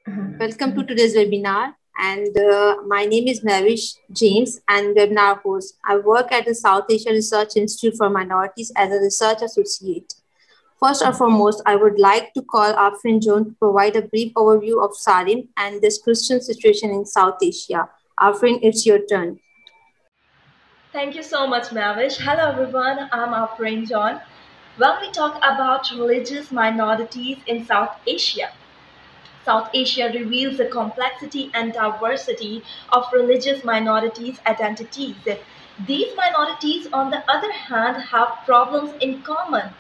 Welcome to today's webinar. And my name is Mehwish James and webinar host. I work at the South Asia Research Institute for Minorities as a research associate. First and foremost, I would like to call Afreen to provide a brief overview of SARIM and this Christian situation in South Asia. Afreen, it's your turn. Thank you so much, Mehwish. Hello, everyone. I'm Afreen John. When we talk about religious minorities in South Asia reveals the complexity and diversity of religious minorities' identities. These minorities, on the other hand, have problems in common.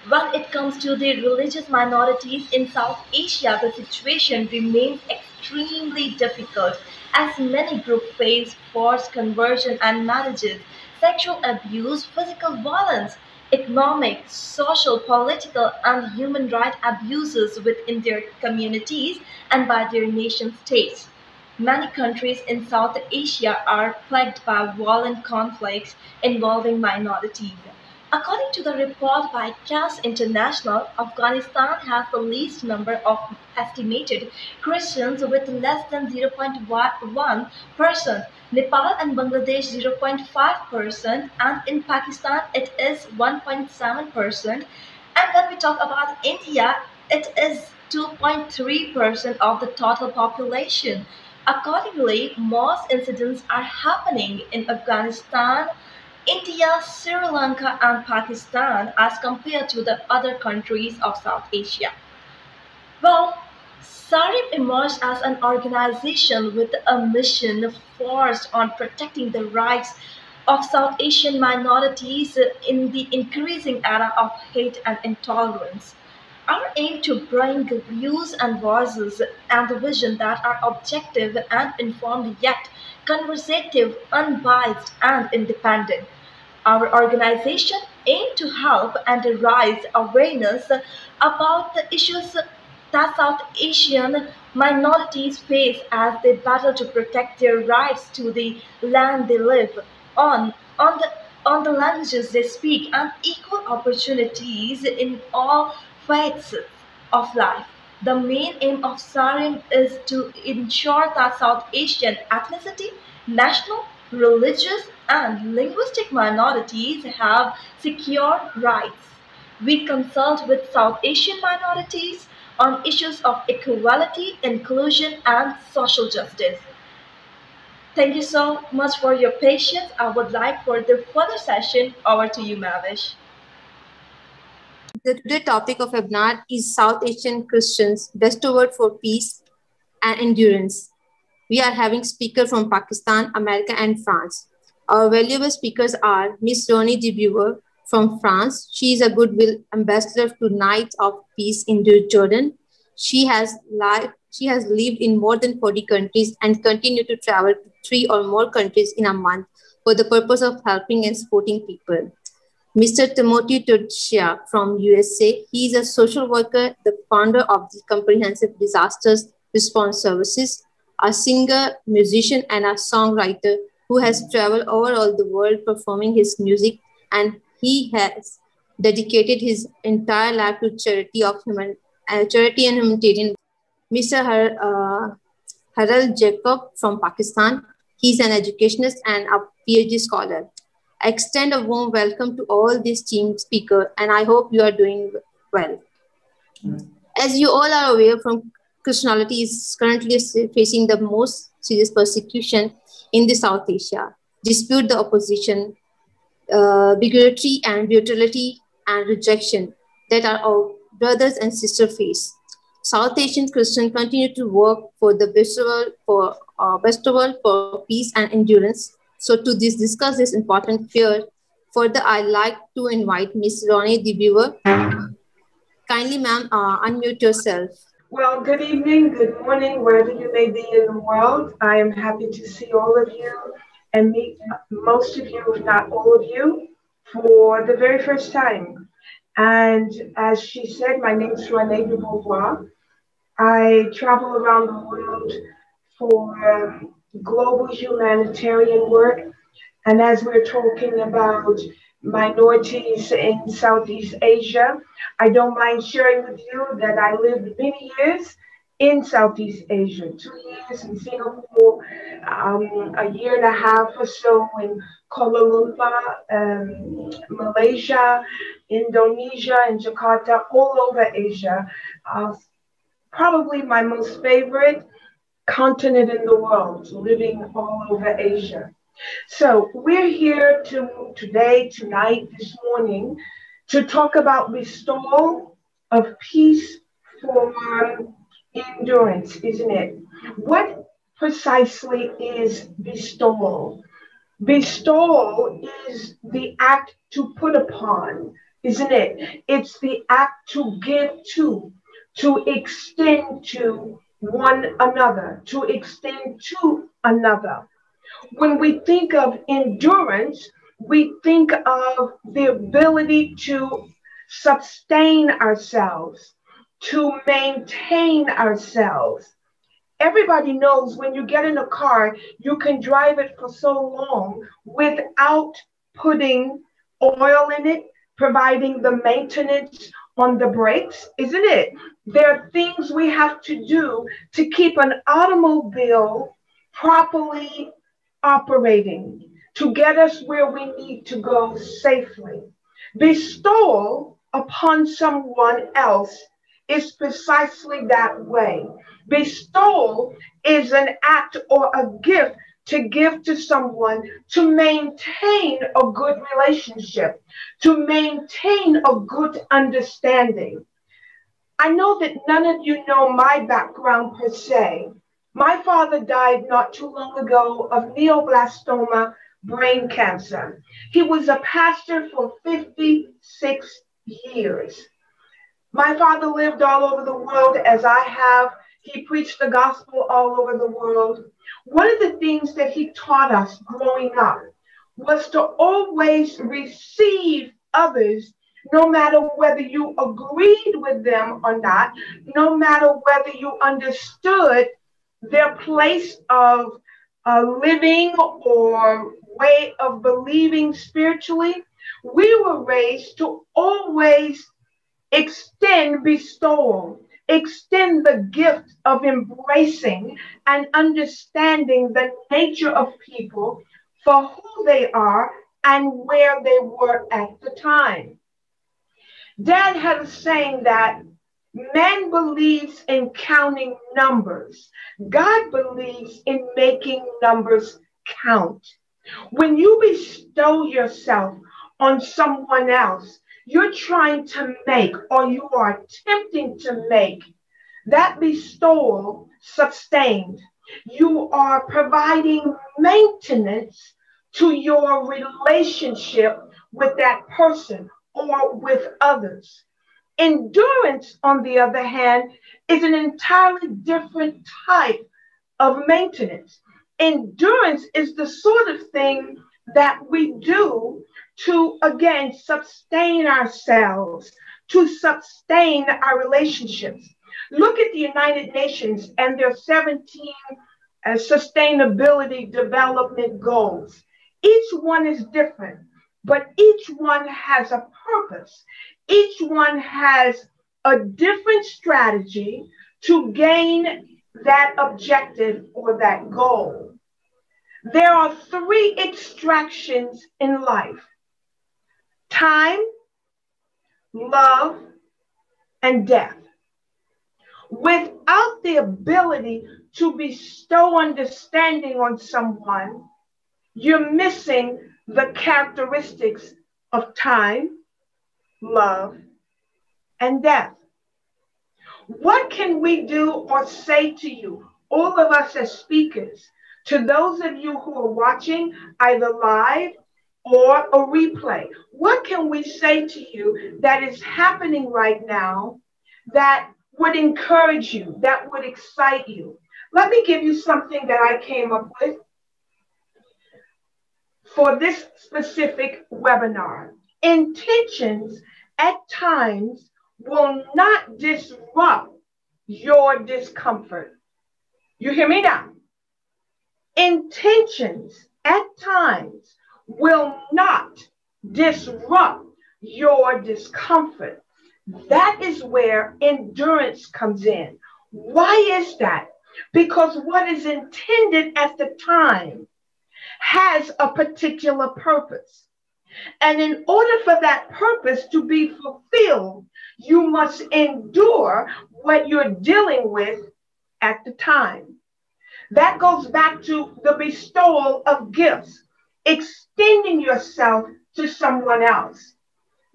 When it comes to the religious minorities in South Asia, the situation remains extremely difficult as many groups face forced conversion and marriages, sexual abuse, physical violence, economic, social, political, and human rights abuses within their communities and by their nation states. Many countries in South Asia are plagued by violent conflicts involving minorities. According to the report by CAS International, Afghanistan has the least number of estimated Christians with less than 0.1%, Nepal and Bangladesh 0.5%, and in Pakistan it is 1.7%. And when we talk about India, it is 2.3% of the total population. Accordingly, most incidents are happening in Afghanistan, India, Sri Lanka, and Pakistan as compared to the other countries of South Asia. Well, SARIM emerged as an organization with a mission focused on protecting the rights of South Asian minorities in the increasing era of hate and intolerance. Our aim to bring views and voices and the vision that are objective and informed yet conversative, unbiased, and independent. Our organization aims to help and raise awareness about the issues that South Asian minorities face as they battle to protect their rights to the land they live on the languages they speak, and equal opportunities in all facets of life. The main aim of SARIM is to ensure that South Asian ethnicity, national, religious, and linguistic minorities have secure rights. We consult with South Asian minorities on issues of equality, inclusion, and social justice. Thank you so much for your patience. I would like for the further session over to you, Mehwish. The today topic of webinar is South Asian Christians, Bestowal for Peace and Endurance. We are having speakers from Pakistan, America, and France. Our valuable speakers are Miss Rone de Beauvoir from France. She is a Goodwill ambassador to Knights of Peace in Jordan. She has lived in more than 40 countries and continues to travel to 3 or more countries in a month for the purpose of helping and supporting people. Mr. Timothy Todd from USA. He is a social worker, the founder of the Comprehensive Disasters Response Services, a singer, musician, and a songwriter who has traveled over all the world performing his music, and he has dedicated his entire life to charity and humanitarian. Mr. Haral Jacob from Pakistan. He's an educationist and a PhD scholar. I extend a warm welcome to all these team speakers, and I hope you are doing well. As you all are aware, Christianity is currently facing the most serious persecution in the South Asia. Dispute the opposition, bigotry and brutality and rejection that our brothers and sisters face. South Asian Christians continue to work for the Bestowal for Peace and Endurance. So to discuss this important fear, further, I'd like to invite Ms. Rone de Beauvoir. Kindly, ma'am, unmute yourself. Well, good evening, good morning, wherever you may be in the world. I am happy to see all of you and meet most of you, if not all of you, for the very first time. And as she said, my name is Rone de Beauvoir. I travel around the world for global humanitarian work. And as we're talking about minorities in Southeast Asia, I don't mind sharing with you that I lived many years in Southeast Asia, 2 years in Singapore, a year and a half or so in Kuala Lumpur, Malaysia, Indonesia, and Jakarta, all over Asia. Probably my most favorite continent in the world, living all over Asia. So we're here today, tonight, this morning, to talk about bestowal of peace for endurance, isn't it? What precisely is bestowal? Bestowal is the act to put upon, isn't it? It's the act to give to extend to one another, to extend to another. When we think of endurance, we think of the ability to sustain ourselves, to maintain ourselves. Everybody knows when you get in a car, you can drive it for so long without putting oil in it, providing the maintenance on the brakes, isn't it? There are things we have to do to keep an automobile properly operating, to get us where we need to go safely. Bestowal upon someone else is precisely that way. Bestowal is an act or a gift to give to someone to maintain a good relationship, to maintain a good understanding. I know that none of you know my background per se. My father died not too long ago of neoblastoma brain cancer. He was a pastor for 56 years. My father lived all over the world as I have. He preached the gospel all over the world. One of the things that he taught us growing up was to always receive others, no matter whether you agreed with them or not, no matter whether you understood their place of living or way of believing spiritually. We were raised to always extend bestowal, extend the gift of embracing and understanding the nature of people for who they are and where they were at the time. Dad had a saying that man believes in counting numbers. God believes in making numbers count. When you bestow yourself on someone else, you're trying to make, or you are attempting to make, that bestowal sustained. You are providing maintenance to your relationship with that person or with others. Endurance, on the other hand, is an entirely different type of maintenance. Endurance is the sort of thing that we do to, again, sustain ourselves, to sustain our relationships. Look at the United Nations and their 17 sustainability development goals. Each one is different, but each one has a purpose. Each one has a different strategy to gain that objective or that goal. There are three extractions in life: time, love, and death. Without the ability to bestow understanding on someone, you're missing the characteristics of time, love, and death. What can we do or say to you, all of us as speakers, to those of you who are watching either live or a replay? What can we say to you that is happening right now that would encourage you, that would excite you? Let me give you something that I came up with for this specific webinar. Intentions at times will not disrupt your discomfort. You hear me now? Intentions at times will not disrupt your discomfort. That is where endurance comes in. Why is that? Because what is intended at the time has a particular purpose. And in order for that purpose to be fulfilled, you must endure what you're dealing with at the time. That goes back to the bestowal of gifts, extending yourself to someone else.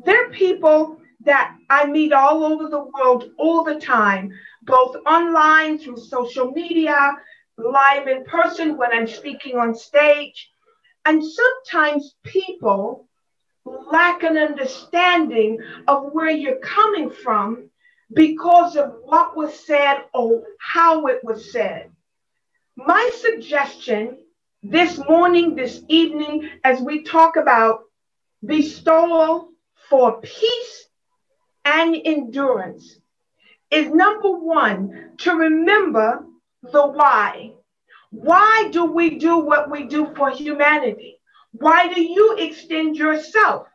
There are people that I meet all over the world all the time, both online, through social media, live in person when I'm speaking on stage. And sometimes people lack an understanding of where you're coming from because of what was said or how it was said. My suggestion this morning, this evening, as we talk about bestowal for peace and endurance, is number one, to remember the why. Why do we do what we do for humanity? Why do you extend yourself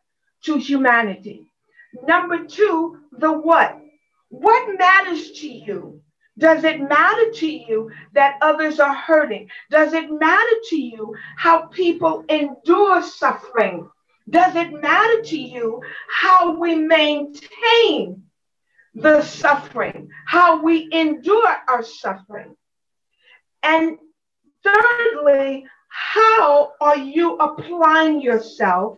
to humanity? Number two, the what. What matters to you? Does it matter to you that others are hurting? Does it matter to you how people endure suffering? Does it matter to you how we maintain the suffering, how we endure our suffering? And thirdly, how are you applying yourself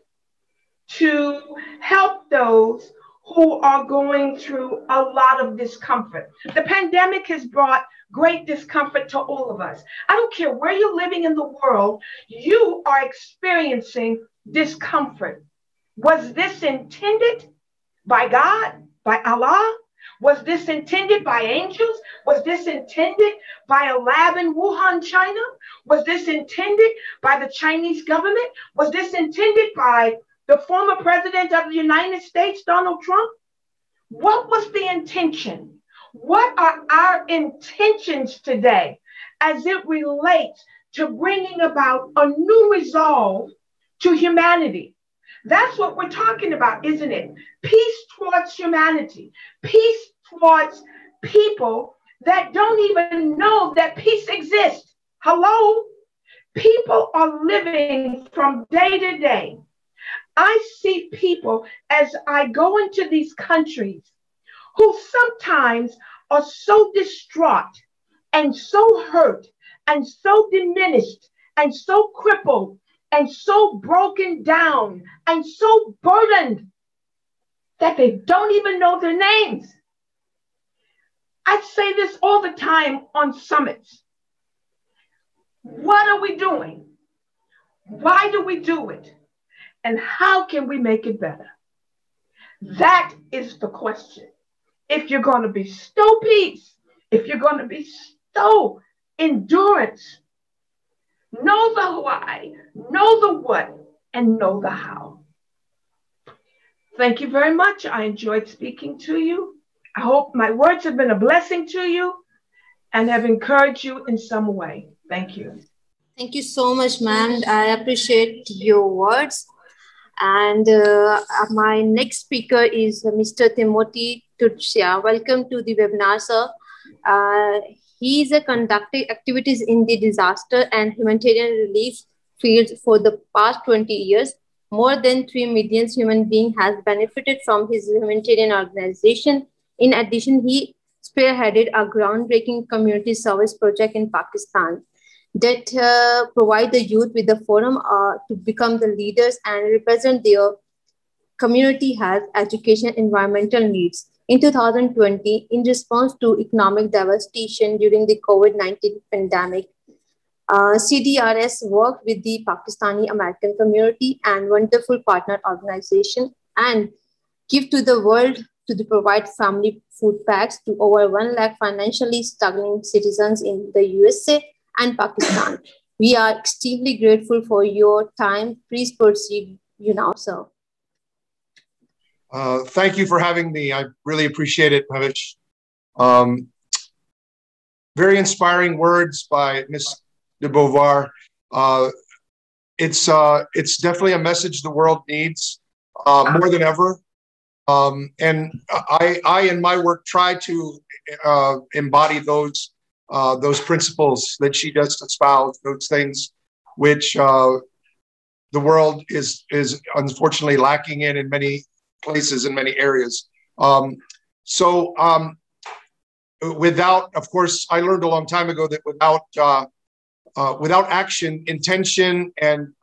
to help those who are going through a lot of discomfort? The pandemic has brought great discomfort to all of us. I don't care where you're living in the world, you are experiencing discomfort. Was this intended by God, by Allah? Was this intended by angels? Was this intended by a lab in Wuhan, China? Was this intended by the Chinese government? Was this intended by the former president of the United States, Donald Trump? What was the intention? What are our intentions today as it relates to bringing about a new resolve to humanity? That's what we're talking about, isn't it? Peace towards humanity, peace towards people that don't even know that peace exists. Hello? People are living from day to day. I see people as I go into these countries who sometimes are so distraught and so hurt and so diminished and so crippled and so broken down and so burdened that they don't even know their names. I say this all the time on summits. What are we doing? Why do we do it? And how can we make it better? That is the question. If you're going to bestow peace, if you're going to bestow endurance, know the why, know the what, and know the how. Thank you very much. I enjoyed speaking to you. I hope my words have been a blessing to you and have encouraged you in some way. Thank you. Thank you so much, ma'am. I appreciate your words. And my next speaker is Mr. Timothy Tutsia. Welcome to the webinar, sir. He is conducting activities in the disaster and humanitarian relief fields for the past 20 years. More than 3 million human beings has benefited from his humanitarian organization. In addition, he spearheaded a groundbreaking community service project in Pakistan that provide the youth with a forum to become the leaders and represent their community health, education, environmental needs. In 2020, in response to economic devastation during the COVID-19 pandemic, CDRS worked with the Pakistani American community and wonderful partner organization and give to the world to provide family food packs to over 1 lakh financially struggling citizens in the USA and Pakistan. We are extremely grateful for your time. Please proceed, you now, sir. Thank you for having me. I really appreciate it, Mehwish. Very inspiring words by Ms. de Beauvoir. It's definitely a message the world needs more than ever. And I in my work try to embody those principles that she just espoused, those things which the world is unfortunately lacking in many places, in many areas. Without, of course, I learned a long time ago that without action, intention, and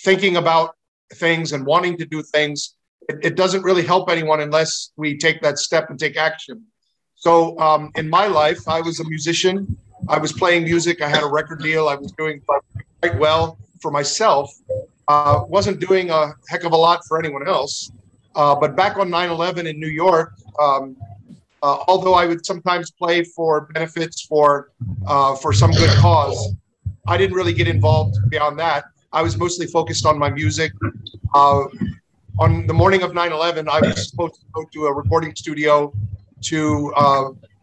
thinking about things and wanting to do things, it doesn't really help anyone unless we take that step and take action. So in my life, I was a musician. I was playing music. I had a record deal. I was doing quite well for myself. Wasn't doing a heck of a lot for anyone else. But back on 9/11 in New York, although I would sometimes play for benefits for some good cause, I didn't really get involved beyond that. I was mostly focused on my music. On the morning of 9/11, I was supposed to go to a recording studio to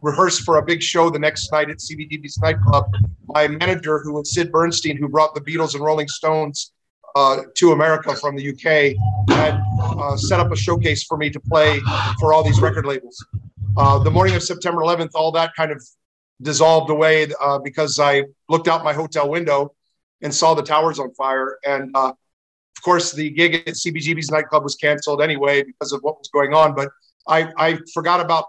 rehearse for a big show the next night at CBGB's nightclub. My manager, who was Sid Bernstein, who brought the Beatles and Rolling Stones to America from the UK, had set up a showcase for me to play for all these record labels. The morning of September 11th, all that kind of dissolved away because I looked out my hotel window and saw the towers on fire. And of course, the gig at CBGB's nightclub was canceled anyway because of what was going on. But I forgot about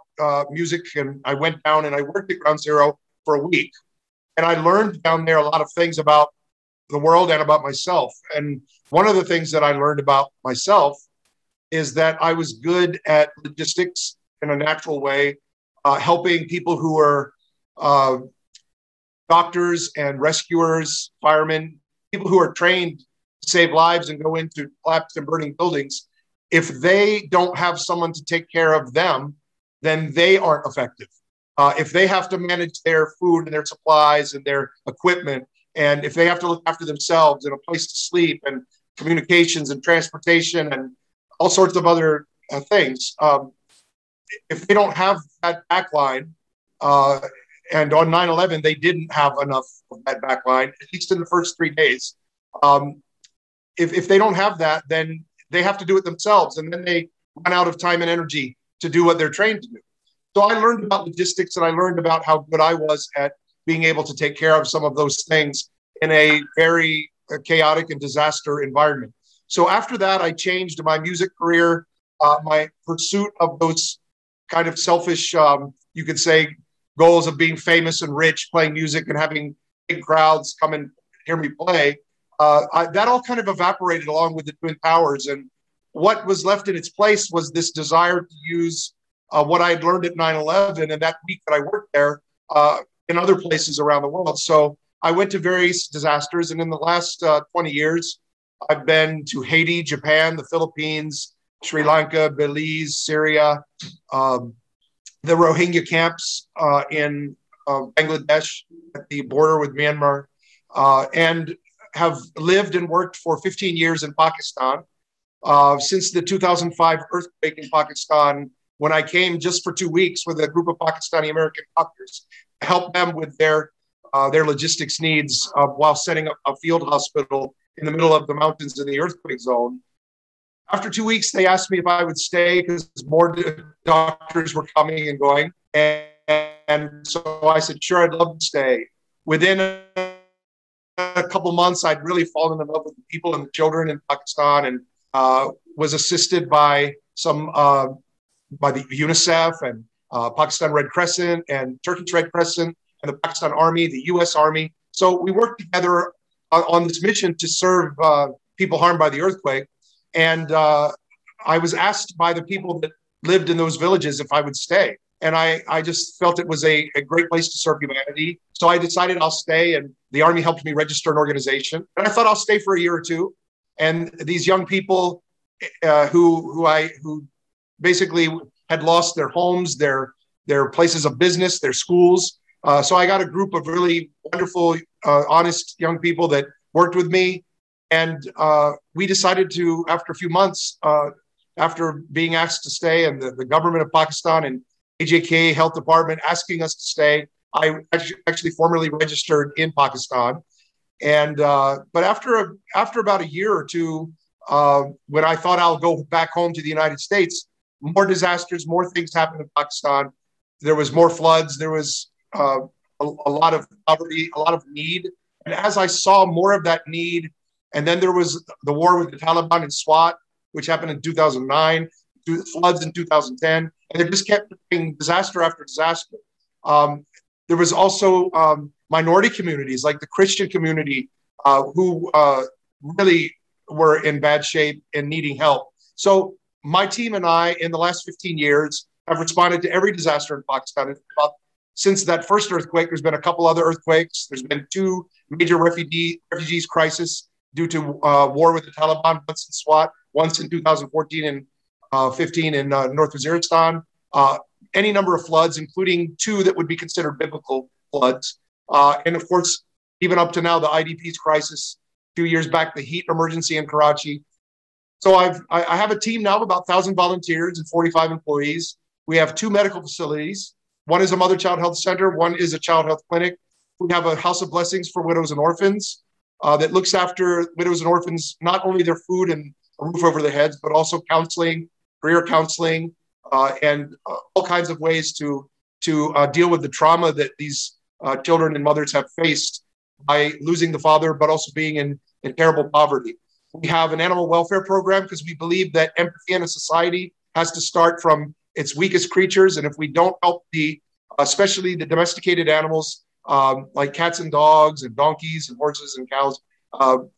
music, and I went down and I worked at Ground Zero for a week. And I learned down there a lot of things about the world and about myself. And one of the things that I learned about myself is that I was good at logistics in a natural way, helping people who were doctors and rescuers, firemen, people who are trained to save lives and go into collapsed and burning buildings. If they don't have someone to take care of them, then they aren't effective. If they have to manage their food and their supplies and their equipment, and if they have to look after themselves and a place to sleep and communications and transportation and all sorts of other things, if they don't have that backline, and on 9/11, they didn't have enough of that backline, at least in the first 3 days. If they don't have that, then they have to do it themselves. And then they run out of time and energy to do what they're trained to do. So I learned about logistics, and I learned about how good I was at being able to take care of some of those things in a very chaotic and disaster environment. So after that, I changed my music career, my pursuit of those kind of selfish, you could say, goals of being famous and rich, playing music and having big crowds come and hear me play. That all kind of evaporated along with the Twin Towers. And what was left in its place was this desire to use what I had learned at 9/11 and that week that I worked there in other places around the world. So I went to various disasters. And in the last 20 years, I've been to Haiti, Japan, the Philippines, Sri Lanka, Belize, Syria, the Rohingya camps in Bangladesh at the border with Myanmar, and have lived and worked for 15 years in Pakistan. Since the 2005 earthquake in Pakistan, when I came just for 2 weeks with a group of Pakistani American doctors, to help them with their logistics needs while setting up a field hospital in the middle of the mountains in the earthquake zone. After 2 weeks, they asked me if I would stay because more doctors were coming and going. And so I said, sure, I'd love to stay. Within a couple months, I'd really fallen in love with the people and the children in Pakistan, and was assisted by by the UNICEF and Pakistan Red Crescent and Turkish Red Crescent and the Pakistan Army, the US Army. So we worked together on this mission to serve people harmed by the earthquake. And I was asked by the people that lived in those villages if I would stay. And I just felt it was a great place to serve humanity. So I decided I'll stay, and the Army helped me register an organization. And I thought I'll stay for a year or two. And these young people who basically had lost their homes, their places of business, their schools. So I got a group of really wonderful, honest young people that worked with me. And we decided to, after a few months, after being asked to stay, and the government of Pakistan and AJK Health Department asking us to stay, I actually formally registered in Pakistan. And but after about a year or two, when I thought I'll go back home to the United States, more disasters, more things happened in Pakistan. There was more floods. There was a lot of poverty, a lot of need. And as I saw more of that need, and then there was the war with the Taliban in Swat, which happened in 2009, floods in 2010, and it just kept being disaster after disaster. There was also minority communities like the Christian community who really were in bad shape and needing help. So my team and I, in the last 15 years, have responded to every disaster in Pakistan. Since that first earthquake, there's been a couple other earthquakes. There's been 2 major refugees crisis due to war with the Taliban, once in Swat, once in 2014 and 15 in North Waziristan. Any number of floods, including 2 that would be considered biblical floods. And of course, even up to now, the IDPs crisis, 2 years back, the heat emergency in Karachi. So I have a team now of about 1,000 volunteers and 45 employees. We have 2 medical facilities. One is a mother-child health center. One is a child health clinic. We have a house of blessings for widows and orphans that looks after widows and orphans, not only their food and a roof over their heads, but also counseling, career counseling, and all kinds of ways to deal with the trauma that these children and mothers have faced by losing the father, but also being in terrible poverty. We have an animal welfare program because we believe that empathy in a society has to start from its weakest creatures. And if we don't help especially the domesticated animals, like cats and dogs and donkeys and horses and cows,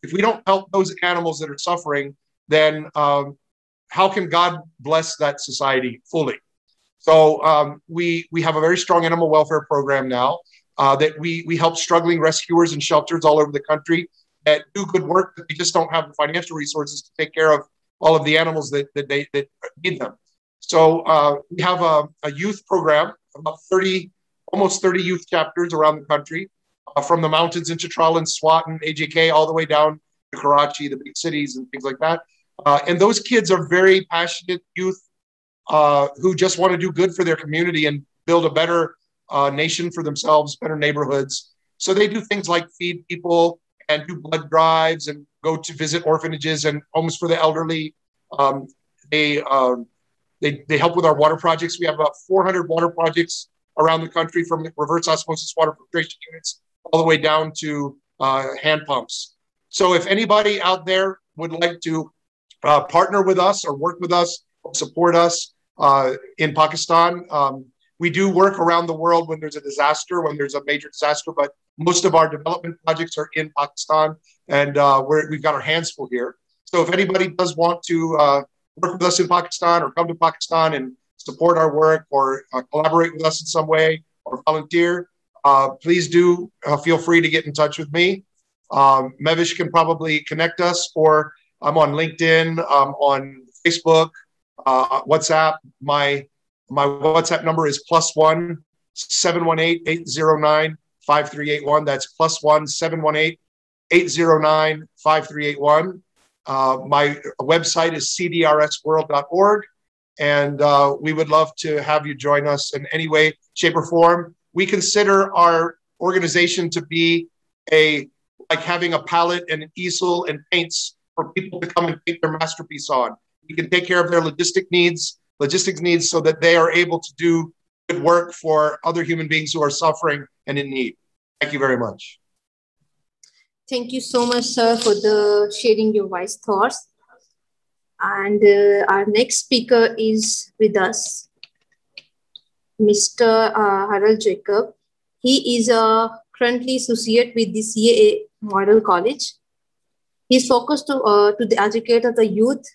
if we don't help those animals that are suffering, then how can God bless that society fully? So we have a very strong animal welfare program now that we help struggling rescuers and shelters all over the country that do good work, but they just don't have the financial resources to take care of all of the animals that need them. So we have a youth program, about almost 30 youth chapters around the country, from the mountains in Chitral and Swat and AJK all the way down to Karachi, the big cities and things like that. And those kids are very passionate youth who just want to do good for their community and build a better nation for themselves, better neighborhoods. So they do things like feed people and do blood drives and go to visit orphanages and homes for the elderly. They help with our water projects. We have about 400 water projects around the country, from reverse osmosis water filtration units all the way down to hand pumps. So if anybody out there would like to partner with us or work with us, or support us in Pakistan, we do work around the world when there's a disaster, when there's a major disaster, but most of our development projects are in Pakistan, and we've got our hands full here. So if anybody does want to work with us in Pakistan or come to Pakistan and support our work or collaborate with us in some way or volunteer, please do feel free to get in touch with me. Mehwish can probably connect us, or I'm on LinkedIn, on Facebook, WhatsApp. My WhatsApp number is +1 718 809 5381. That's +1 718 809 5381. My website is cdrsworld.org, and we would love to have you join us in any way, shape, or form. We consider our organization to be like having a palette and an easel and paints for people to come and paint their masterpiece on. We can take care of their logistics needs so that they are able to do good work for other human beings who are suffering and in need. Thank you very much. Thank you so much, sir, for sharing your wise thoughts. And our next speaker is with us, Mr. Haral Jacob. He is currently associate with the CAA Model College. He is focused to the educate of the youth,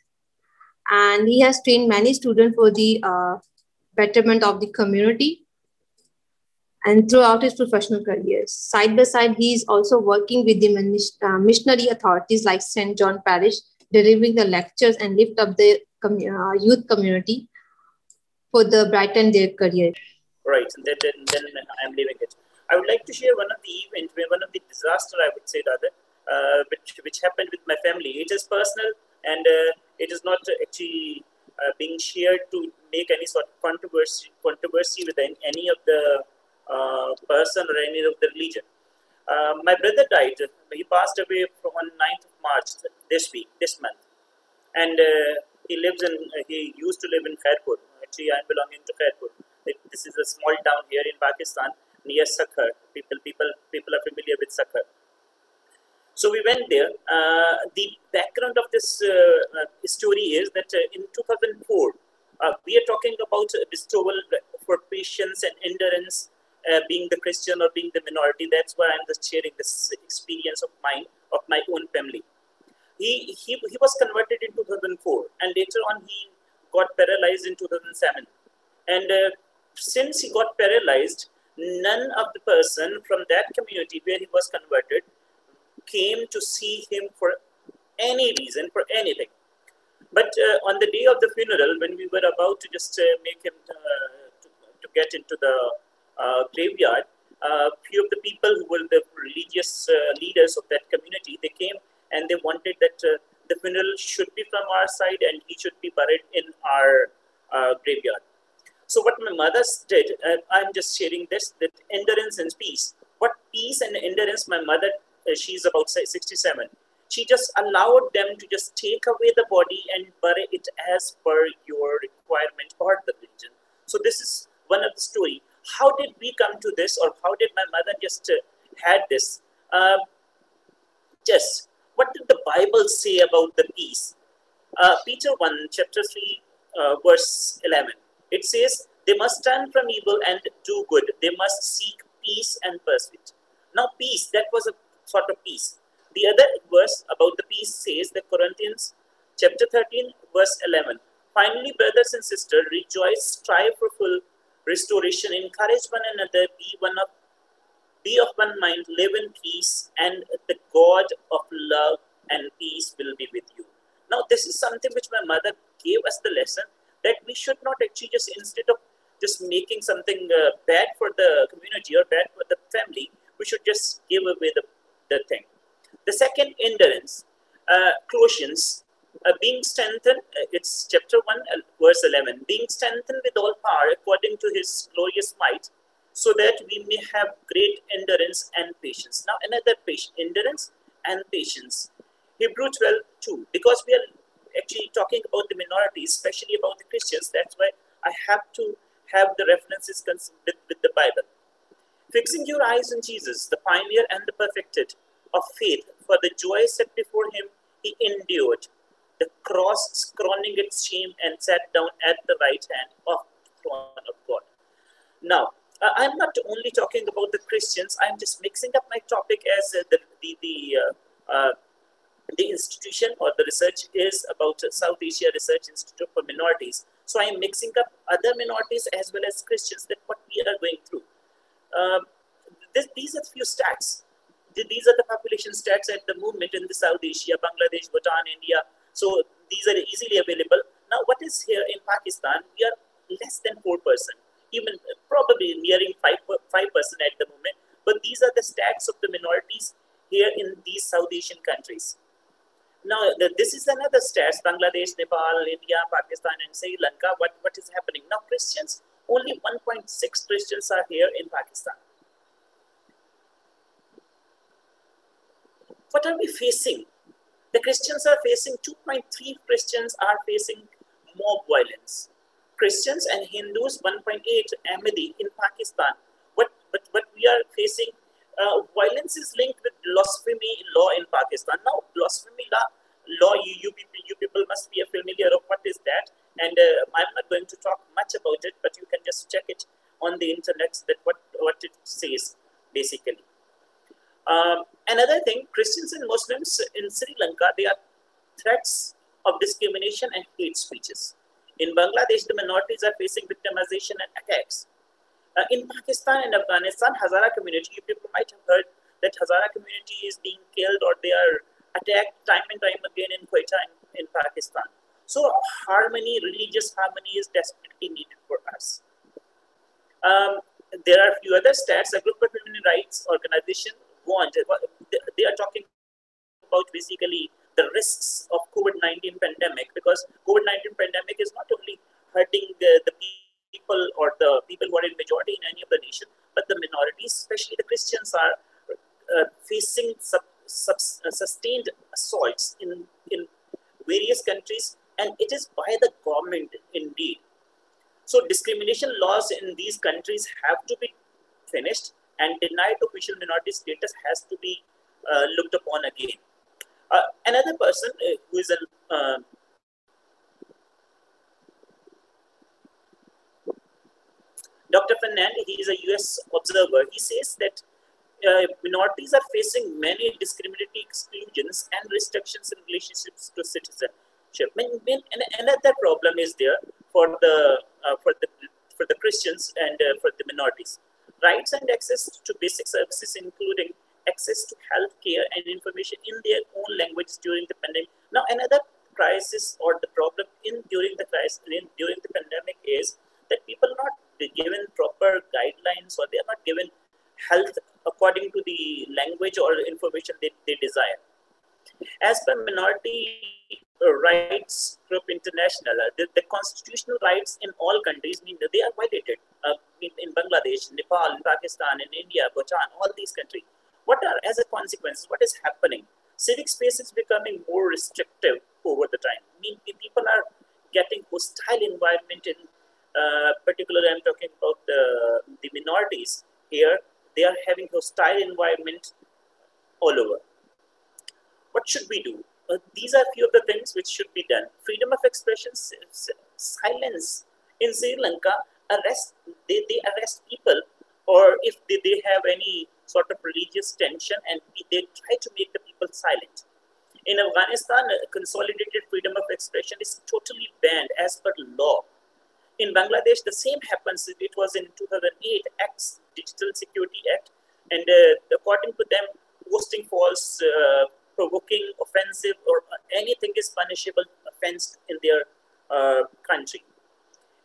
and he has trained many students for the betterment of the community and throughout his professional career. Side by side, he is also working with the missionary authorities like St. John Parish, delivering the lectures and lift up the youth community for the brighten their career. Right, and then I'm leaving it. I would like to share one of the events, one of the disaster, I would say rather, which happened with my family. It is personal, and it is not actually being shared to make any sort of controversy with any of the person or any of the religion. My brother died. He passed away on 9th of March this month. and he used to live in Khairpur. Actually, I'm belonging to Khairpur. This is a small town here in Pakistan near Sakhar. People are familiar with Sakhar. So we went there. The background of this story is that in 2004, we are talking about bestowal for patience and endurance, being the Christian or being the minority. That's why I'm just sharing this experience of mine, of my own family. He was converted in 2004, and later on he got paralyzed in 2007. And since he got paralyzed, none of the person from that community where he was converted came to see him for any reason, for anything. But on the day of the funeral, when we were about to just make him to get into the graveyard, few of the people who were the religious leaders of that community, they came and they wanted that the funeral should be from our side and he should be buried in our graveyard. So what my mother did, I'm just sharing this, that endurance and peace. What peace and endurance my mother, she's about 67. She just allowed them to just take away the body and bury it as per your requirement or the religion. So this is one of the story. How did we come to this, or how did my mother just had this? Just what did the Bible say about the peace? Peter 1, chapter 3, verse 11. It says, they must turn from evil and do good. They must seek peace and pursue it. Now, peace, that was a sort of peace. The other verse about the peace says, the Corinthians chapter 13, verse 11. Finally, brothers and sisters, rejoice, strive for full restoration, encourage one another, be of one mind, live in peace, and the God of love and peace will be with you. Now, this is something which my mother gave us the lesson, that we should not actually just, instead of just making something bad for the community or bad for the family, we should just give away the thing. The second, endurance. Colossians, being strengthened, it's chapter 1, verse 11, being strengthened with all power according to his glorious might, so that we may have great endurance and patience. Now, another endurance and patience. Hebrew 12, 2, because we are actually talking about the minorities, especially about the Christians, that's why I have to have the references with the Bible. Fixing your eyes on Jesus, the pioneer and the perfected of faith, for the joy set before him, he endured the cross, scorning its shame, and sat down at the right hand of the throne of God. Now, I'm not only talking about the Christians, I'm just mixing up my topic as the institution or the research is about South Asia Research Institute for Minorities. So I'm mixing up other minorities as well as Christians, that what we are going through. These are few stats. These are the population stats at the moment in the South Asia, Bangladesh, Bhutan, India. So these are easily available. Now, what is here in Pakistan? We are less than 4%, even probably nearing 5% at the moment. But these are the stats of the minorities here in these South Asian countries. Now, this is another stats, Bangladesh, Nepal, India, Pakistan, and Sri Lanka. What is happening? Now, Christians, only 1.6 Christians are here in Pakistan. What are we facing? The Christians are facing 2.3 Christians are facing mob violence. Christians and Hindus 1.8 Ahmadi in Pakistan. What we are facing, violence is linked with blasphemy law in Pakistan. Now, blasphemy law, you people must be familiar of what is that. And I'm not going to talk much about it, but you can just check it on the internet, that what it says basically. Another thing, Christians and Muslims in Sri Lanka, they are threats of discrimination and hate speeches. In Bangladesh, the minorities are facing victimization and attacks. In Pakistan and Afghanistan, Hazara community, you people might have heard that Hazara community is being killed or they are attacked time and time again in Quetta in Pakistan. So harmony, religious harmony is desperately needed for us. There are a few other stats. A group of human rights organization they are talking about basically the risks of COVID-19 pandemic, because COVID-19 pandemic is not only hurting the people or the people who are in majority in any of the nation, but the minorities, especially the Christians, are facing sustained assaults in various countries Rendition laws in these countries have to be finished, and denied official minority status has to be looked upon again. Another person who is Dr. Fernand, he is a US observer. He says that minorities are facing many discriminatory exclusions and restrictions in relationships to citizenship. And another problem is there for the Christians and for the minorities. Rights and access to basic services, including access to health care and information in their own language during the pandemic. Now, another crisis or the problem during the crisis during the pandemic is that people are not given proper guidelines, or they are not given health according to the language or information they desire. As per Minority Rights Group International, the constitutional rights in all countries mean that they are violated. In Bangladesh, Nepal, Pakistan, in India, Bhutan, all these countries. What are, as a consequence, what is happening? Civic space is becoming more restrictive over the time. I mean, people are getting hostile environment in particularly I'm talking about the minorities here. They are having hostile environment all over. What should we do? These are few of the things which should be done. Freedom of expression, silence. In Sri Lanka, they arrest people, or if they have any sort of religious tension, and they try to make the people silent. In Afghanistan, consolidated freedom of expression is totally banned as per law. In Bangladesh, the same happens. It was in 2008, Digital Security Act, and according to them, posting false, provoking, offensive, or anything is punishable offense in their country.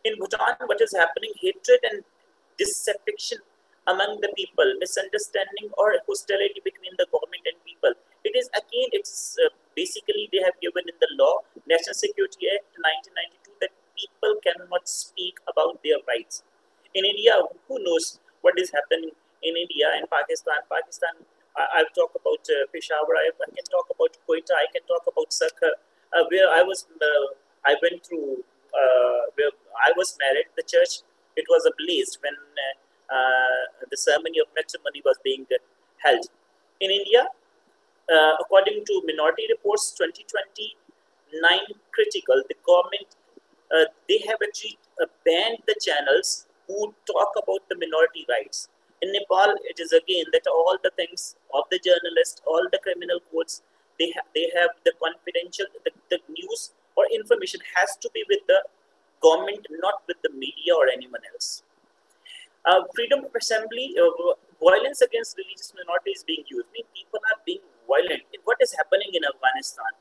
In Bhutan, what is happening? Hatred and disaffection among the people, misunderstanding or hostility between the government and people. It is again, it's basically they have given in the law, National Security Act 1992, that people cannot speak about their rights. In India, who knows what is happening in India and Pakistan? I'll talk about Peshawar, I can talk about Quetta, I can talk about Sakha, where I went through, where I was married. The church, it was ablaze when the ceremony of matrimony was being held. In India, according to Minority Reports 2029 critical, the government, they have actually banned the channels who talk about the minority rights. In Nepal, it is again that all the things of the journalist, all the criminal codes, they have the confidential, the news or information has to be with the government, not with the media or anyone else. Freedom of assembly, violence against religious minorities being used. I mean, people are being violent. What is happening in Afghanistan?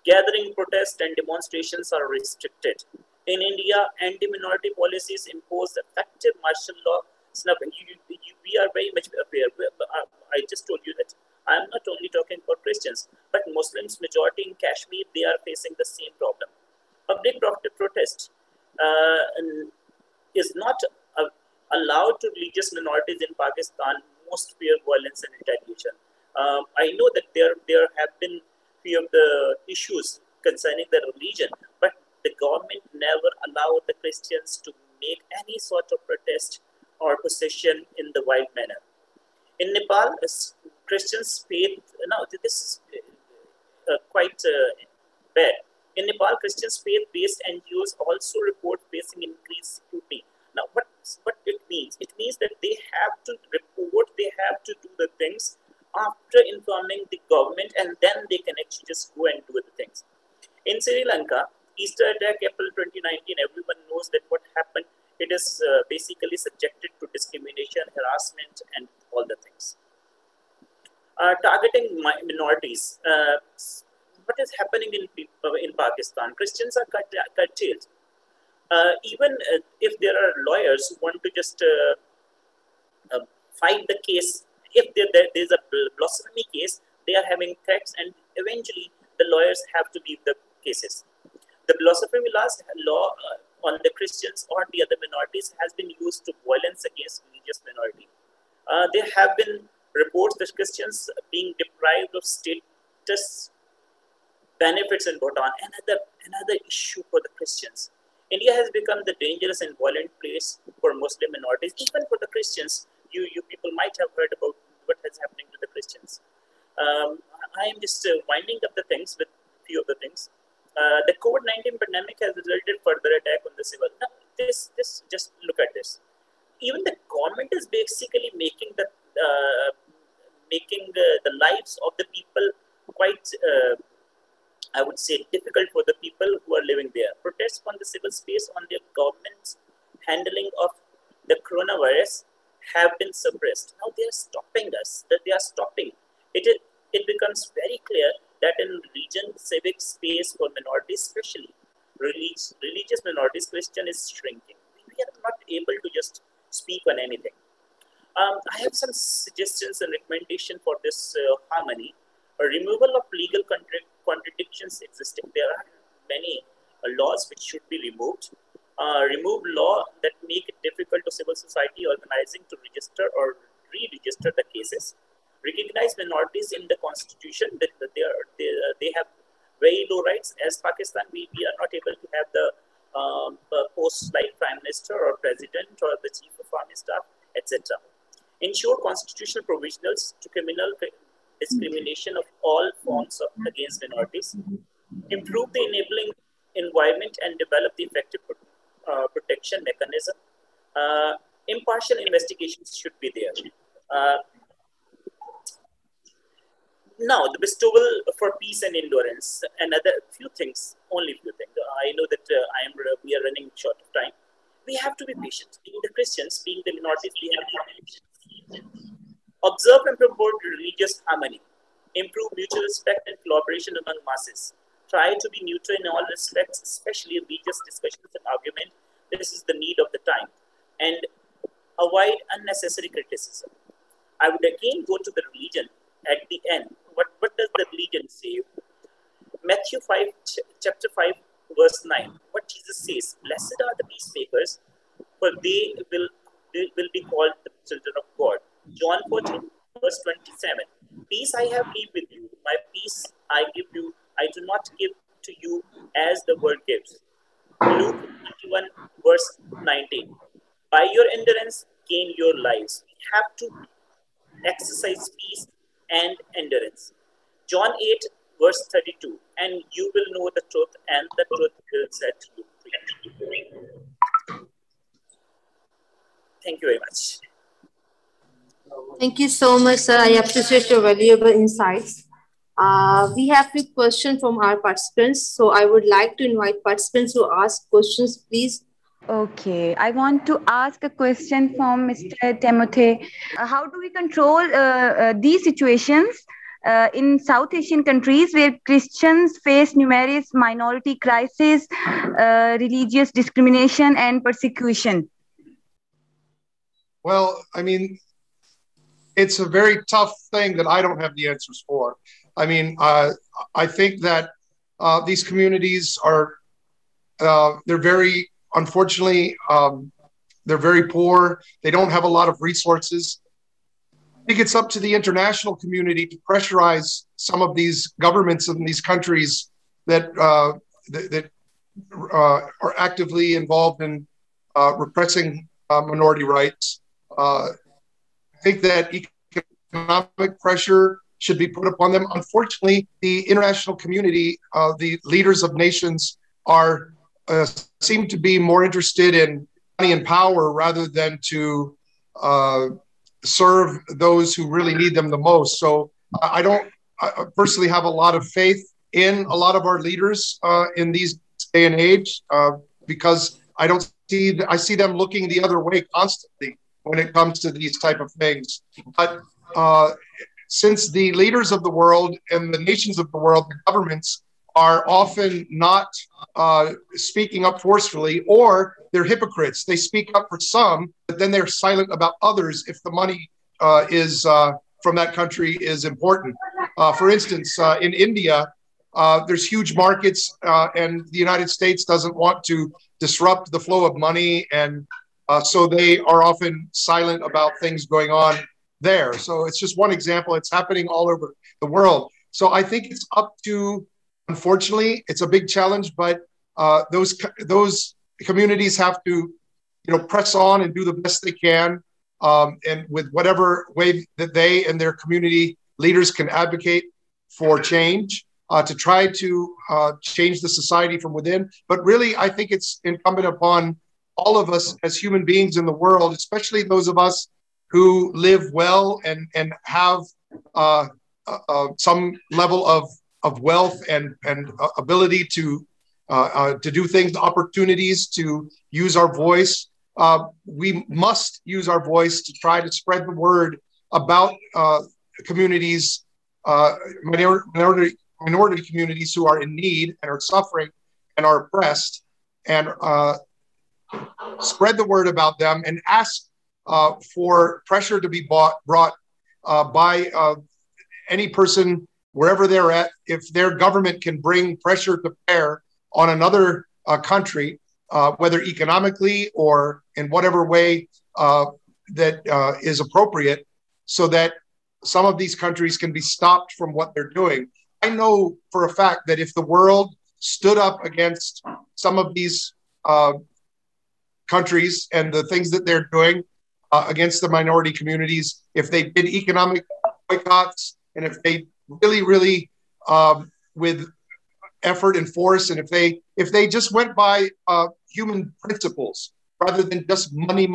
Gathering, protest, and demonstrations are restricted. In India, anti-minority policies impose effective martial law. We are very much aware. I just told you that I'm not only talking about Christians, but Muslims, majority in Kashmir, they are facing the same problem. Public protest is not allowed to religious minorities in Pakistan. Most fear violence and retaliation. I know that there have been few of the issues concerning the religion, but the government never allowed the Christians to make any sort of protest or position in the wild manner. In Nepal, Christians faith, now this is quite bad. In Nepal, Christians faith-based NGOs also report facing increased scrutiny. Now, what it means? It means that they have to report, they have to do the things after informing the government, and then they can actually just go and do the things. In Sri Lanka, Easter attack, April 2019, everyone knows that what happened. It is basically subjected to discrimination, harassment, and all the things. Targeting minorities. What is happening in Pakistan? Christians are curtailed. Even if there are lawyers who want to just fight the case, if there's a blasphemy case, they are having threats, and eventually the lawyers have to leave the cases. The blasphemy law on the Christians or the other minorities has been used to violence against religious minority. There have been reports that Christians being deprived of status benefits in Bhutan. Another issue for the Christians. India has become the dangerous and violent place for Muslim minorities, even for the Christians. You people might have heard about what is happening to the Christians. I am just winding up the things with few of the things. The COVID-19 pandemic has resulted further attack on the civil. Now, just look at this. Even the government is basically making the lives of the people quite, I would say, difficult for the people who are living there. Protests on the civil space on their government's handling of the coronavirus have been suppressed. Now they are stopping us. That they are stopping. It becomes very clear that in region civic space for minorities, especially religious minorities, Christian is shrinking. We are not able to just speak on anything. I have some suggestions and recommendation for this harmony. A removal of legal contradictions existing. There are many laws which should be removed. Remove law that make it difficult to civil society organizing to register or re-register the cases. Recognize minorities in the constitution that they have very low rights. As Pakistan, we are not able to have the posts like prime minister or president or the chief of army staff, etc. Ensure constitutional provisionals to criminal discrimination of all forms against minorities. Improve the enabling environment and develop the effective protection mechanism. Impartial investigations should be there. Now, the bestowal for peace and endurance. Another few things, only few things. I know that we are running short of time. We have to be patient. Being the Christians, being the minorities, we have to be patient. Observe and promote religious harmony. Improve mutual respect and collaboration among masses. Try to be neutral in all respects, especially religious discussions and argument. This is the need of the time. And avoid unnecessary criticism. I would again go to the religion at the end. What does the religion say? Matthew 5, chapter 5, verse 9. What Jesus says, blessed are the peacemakers, for they will be called the children of God. John 14, verse 27. Peace I have leave with you, my peace I give you. I do not give to you as the world gives. Luke 21, verse 19. By your endurance, gain your lives. We have to exercise peace and endurance. John 8, verse 32. And you will know the truth, and the truth will set you free. Thank you very much. Thank you so much, sir. I appreciate your valuable insights. We have a questions from our participants. So I would like to invite participants to ask questions, please. Okay, I want to ask a question from Mr. Timothy. How do we control these situations in South Asian countries where Christians face numerous minority crises, religious discrimination, and persecution? Well, I mean, it's a very tough thing that I don't have the answers for. I mean, I think that these communities are, they're very, unfortunately, they're very poor. They don't have a lot of resources. I think it's up to the international community to pressurize some of these governments in these countries that are actively involved in repressing minority rights. I think that economic pressure should be put upon them. Unfortunately, the international community, the leaders of nations are seem to be more interested in money and power rather than to serve those who really need them the most. So I personally have a lot of faith in a lot of our leaders in these day and age because I see them looking the other way constantly when it comes to these type of things. But since the leaders of the world and the nations of the world, the governments, are often not speaking up forcefully, or they're hypocrites. They speak up for some, but then they're silent about others if the money is from that country is important. For instance, in India, there's huge markets and the United States doesn't want to disrupt the flow of money, and so they are often silent about things going on there. So it's just one example. It's happening all over the world. So I think it's up to, unfortunately, it's a big challenge, but those communities have to, press on and do the best they can, and with whatever way that they and their community leaders can advocate for change, to try to change the society from within. But really, I think it's incumbent upon all of us as human beings in the world, especially those of us who live well and have some level of wealth and ability to do things, opportunities to use our voice. We must use our voice to try to spread the word about communities, minority communities who are in need and are suffering and are oppressed, and spread the word about them and ask for pressure to be brought by any person wherever they're at. If their government can bring pressure to bear on another country, whether economically or in whatever way that is appropriate, so that some of these countries can be stopped from what they're doing. I know for a fact that if the world stood up against some of these countries and the things that they're doing against the minority communities, if they did economic boycotts, and if they really, with effort and force, and if they just went by human principles rather than just money,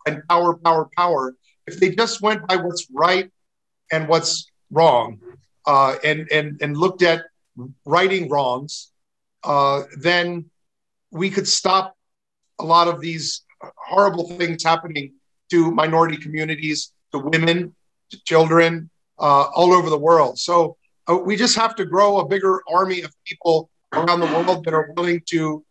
and power, if they just went by what's right and what's wrong, and looked at righting wrongs, then we could stop a lot of these horrible things happening to minority communities, to women, to children, all over the world. So we just have to grow a bigger army of people around the world that are willing to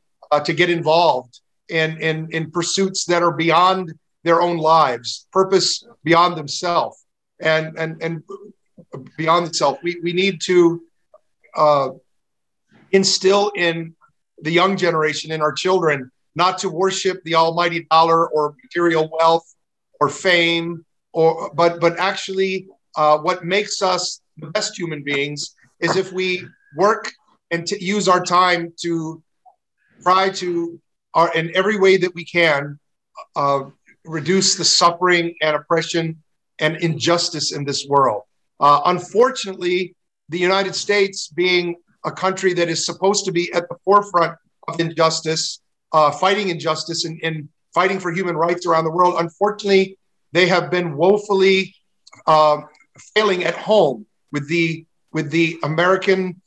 get involved in pursuits that are beyond their own lives, purpose beyond themselves, and beyond the self. We need to instill in the young generation, in our children, not to worship the almighty dollar or material wealth or fame, but actually what makes us the best human beings is if we work and to use our time to try to, in every way that we can, reduce the suffering and oppression and injustice in this world. Unfortunately, the United States, being a country that is supposed to be at the forefront of injustice, fighting injustice and fighting for human rights around the world, unfortunately, they have been woefully failing at home with the American,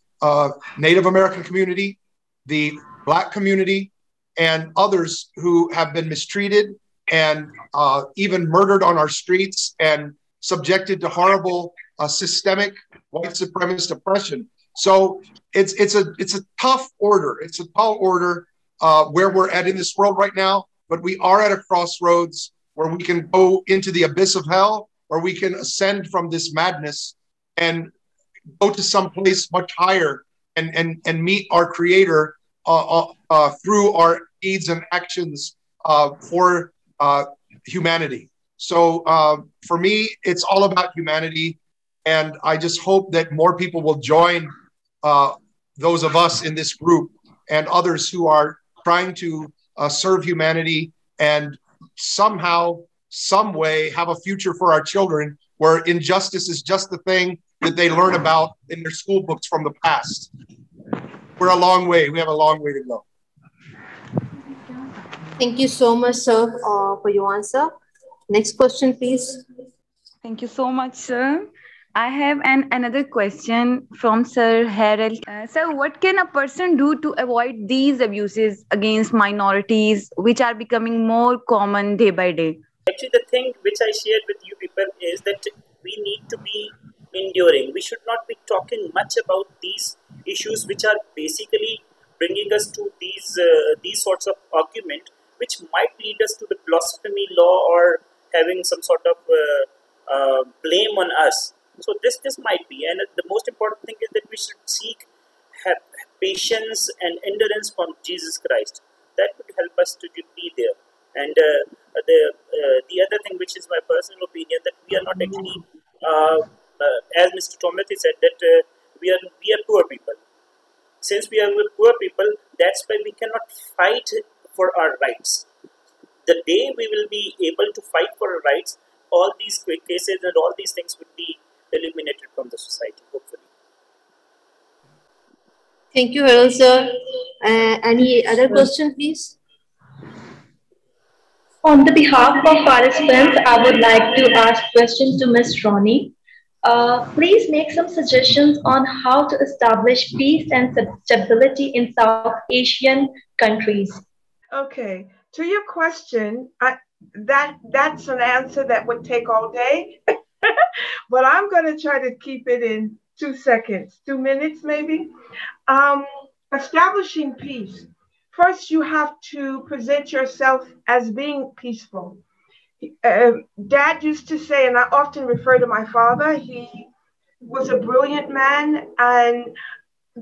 Native American community, the Black community, and others who have been mistreated and even murdered on our streets and subjected to horrible systemic white supremacist oppression. So it's a tough order. It's a tall order where we're at in this world right now, but we are at a crossroads where we can go into the abyss of hell, or we can ascend from this madness and go to some place much higher and meet our Creator through our deeds and actions for humanity. So for me, it's all about humanity. And I just hope that more people will join those of us in this group and others who are trying to serve humanity and somehow, some way have a future for our children where injustice is just the thing that they learn about in their school books from the past. We're a long way. We have a long way to go. Thank you so much, sir, for your answer. Next question, please. Thank you so much, sir. I have another question from Sir Haral. Sir, what can a person do to avoid these abuses against minorities, which are becoming more common day by day? Actually, the thing which I shared with you people is that we need to be enduring. We should not be talking much about these issues, which are basically bringing us to these sorts of argument, which might lead us to the blasphemy law or having some sort of blame on us. So this might be, and the most important thing is that we should have patience and endurance from Jesus Christ. That would help us to be there. And the other thing, which is my personal opinion, that we are not actually, as Mr. Tomati said, that we are poor people. Since we are poor people, that's why we cannot fight for our rights. The day we will be able to fight for our rights, all these quick cases and all these things would be eliminated from the society, hopefully. Thank you, Haral sir. Any other question, please? On the behalf of participants, I would like to ask questions to Ms. Rone. Please make some suggestions on how to establish peace and stability in South Asian countries. Okay, to your question, that's an answer that would take all day, but I'm going to try to keep it in 2 seconds, 2 minutes maybe. Establishing peace. First, you have to present yourself as being peaceful. Dad used to say, and I often refer to my father, he was a brilliant man, and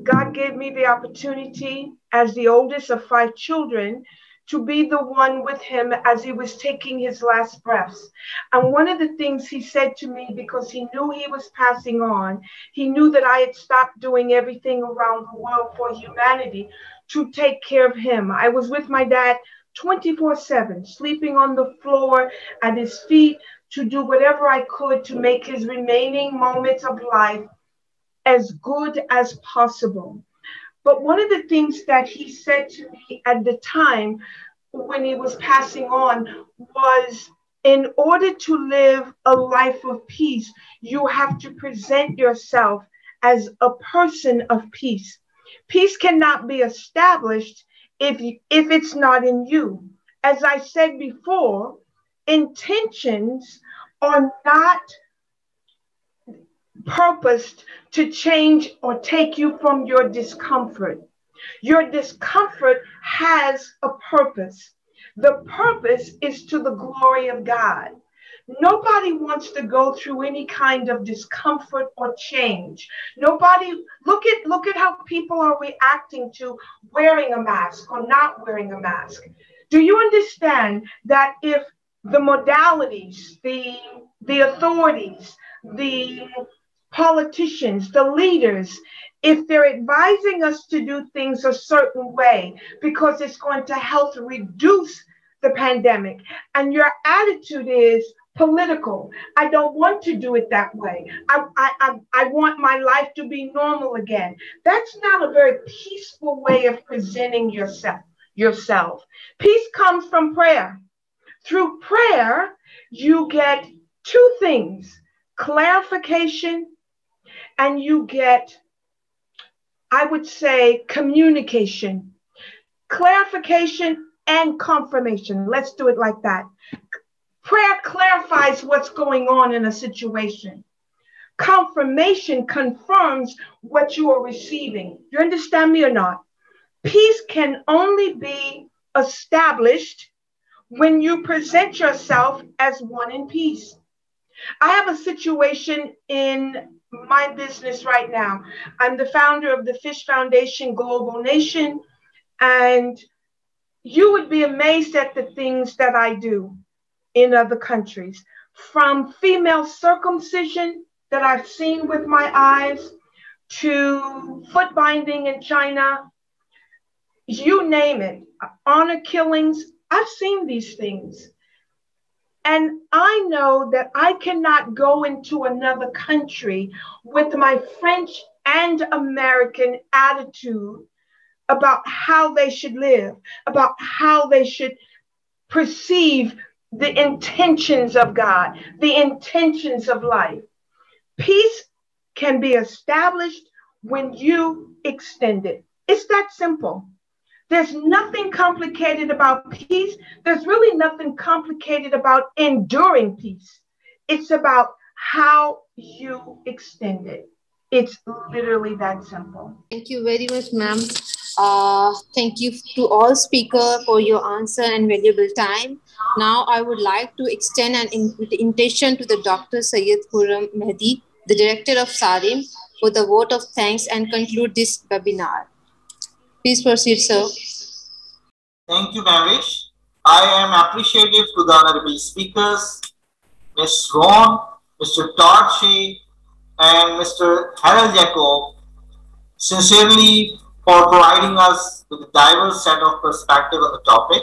God gave me the opportunity as the oldest of 5 children to be the one with him as he was taking his last breaths. And one of the things he said to me, because he knew he was passing on, he knew that I had stopped doing everything around the world for humanity to take care of him. I was with my dad 24/7, sleeping on the floor at his feet to do whatever I could to make his remaining moments of life as good as possible. But one of the things that he said to me at the time when he was passing on was, in order to live a life of peace, you have to present yourself as a person of peace. Peace cannot be established if it's not in you. As I said before, intentions are not purposed to change or take you from your discomfort. Your discomfort has a purpose. The purpose is to the glory of God. Nobody wants to go through any kind of discomfort or change. Nobody, look at how people are reacting to wearing a mask or not wearing a mask. Do you understand that if the modalities, the authorities, the politicians, the leaders, if they're advising us to do things a certain way because it's going to help reduce the pandemic, and your attitude is political, I don't want to do it that way, I want my life to be normal again, that's not a very peaceful way of presenting yourself. Peace comes from prayer. Through prayer, you get 2 things: clarification, and you get, I would say, communication. Clarification and confirmation. Let's do it like that. Prayer clarifies what's going on in a situation. Confirmation confirms what you are receiving. You understand me or not? Peace can only be established when you present yourself as one in peace. I have a situation in my business right now. I'm the founder of the Fish Foundation Global Nation, and you would be amazed at the things that I do in other countries, from female circumcision that I've seen with my eyes to foot binding in China, you name it, honor killings. I've seen these things. And I know that I cannot go into another country with my French and American attitude about how they should live, about how they should perceive the intentions of God, the intentions of life. Peace can be established when you extend it. It's that simple. There's nothing complicated about peace. There's really nothing complicated about enduring peace. It's about how you extend it. It's literally that simple. Thank you very much, ma'am. Thank you to all speakers for your answer and valuable time. Now, I would like to extend an invitation to the Dr. Syed Khuram Mehdi, the Director of SARIM, for the vote of thanks and conclude this webinar. Please proceed, sir. Thank you, Mehwish. I am appreciative to the honorable speakers, Ms. Rone, Mr. Todd, Shea, and Mr. Haral Jacob. Sincerely, for providing us with a diverse set of perspective on the topic.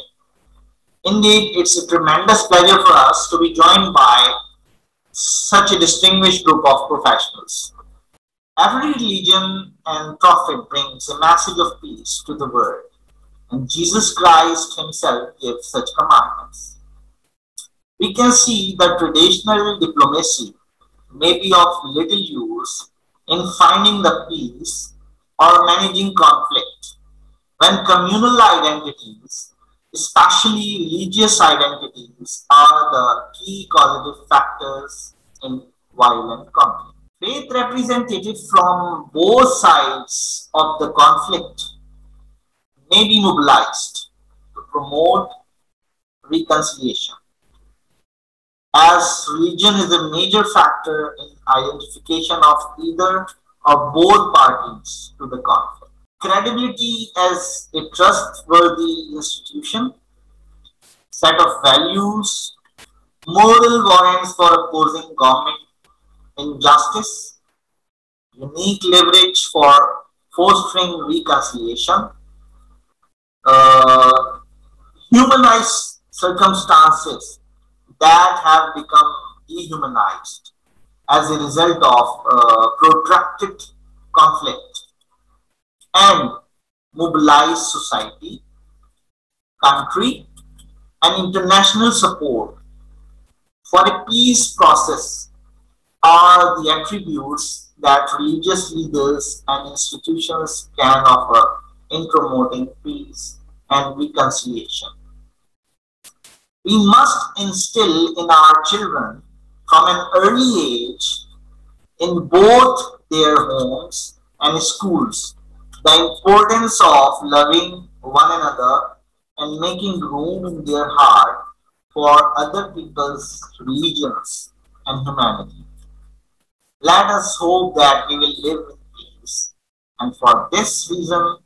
Indeed, it's a tremendous pleasure for us to be joined by such a distinguished group of professionals. Every religion and prophet brings a message of peace to the world, and Jesus Christ himself gave such commandments. We can see that traditional diplomacy may be of little use in finding the peace or managing conflict when communal identities, especially religious identities, are the key causative factors in violent conflict. Faith representatives from both sides of the conflict may be mobilized to promote reconciliation, as religion is a major factor in identification of either or both parties to the conflict. Credibility as a trustworthy institution, set of values, moral warrants for opposing government injustice, unique leverage for fostering reconciliation, humanized circumstances that have become dehumanized as a result of protracted conflict, and mobilized society, country, and international support for a peace process are the attributes that religious leaders and institutions can offer in promoting peace and reconciliation. We must instill in our children from an early age, in both their homes and schools, the importance of loving one another and making room in their heart for other people's religions and humanity. Let us hope that we will live in peace, and for this reason,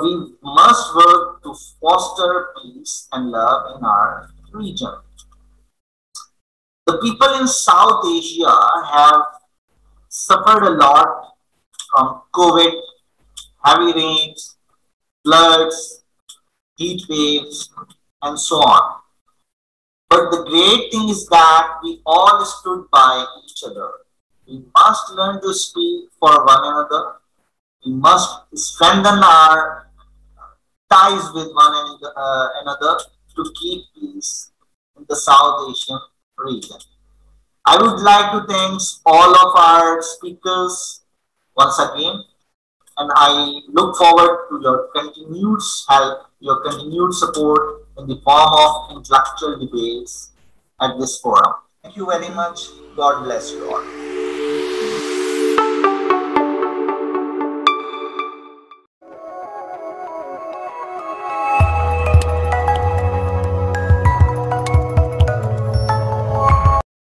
we must work to foster peace and love in our region. The people in South Asia have suffered a lot from COVID, heavy rains, floods, heat waves, and so on. But the great thing is that we all stood by each other. We must learn to speak for one another. We must strengthen our ties with one another to keep peace in the South Asian region. I would like to thank all of our speakers once again, and I look forward to your continued help, your continued support in the form of intellectual debates at this forum. Thank you very much. God bless you all.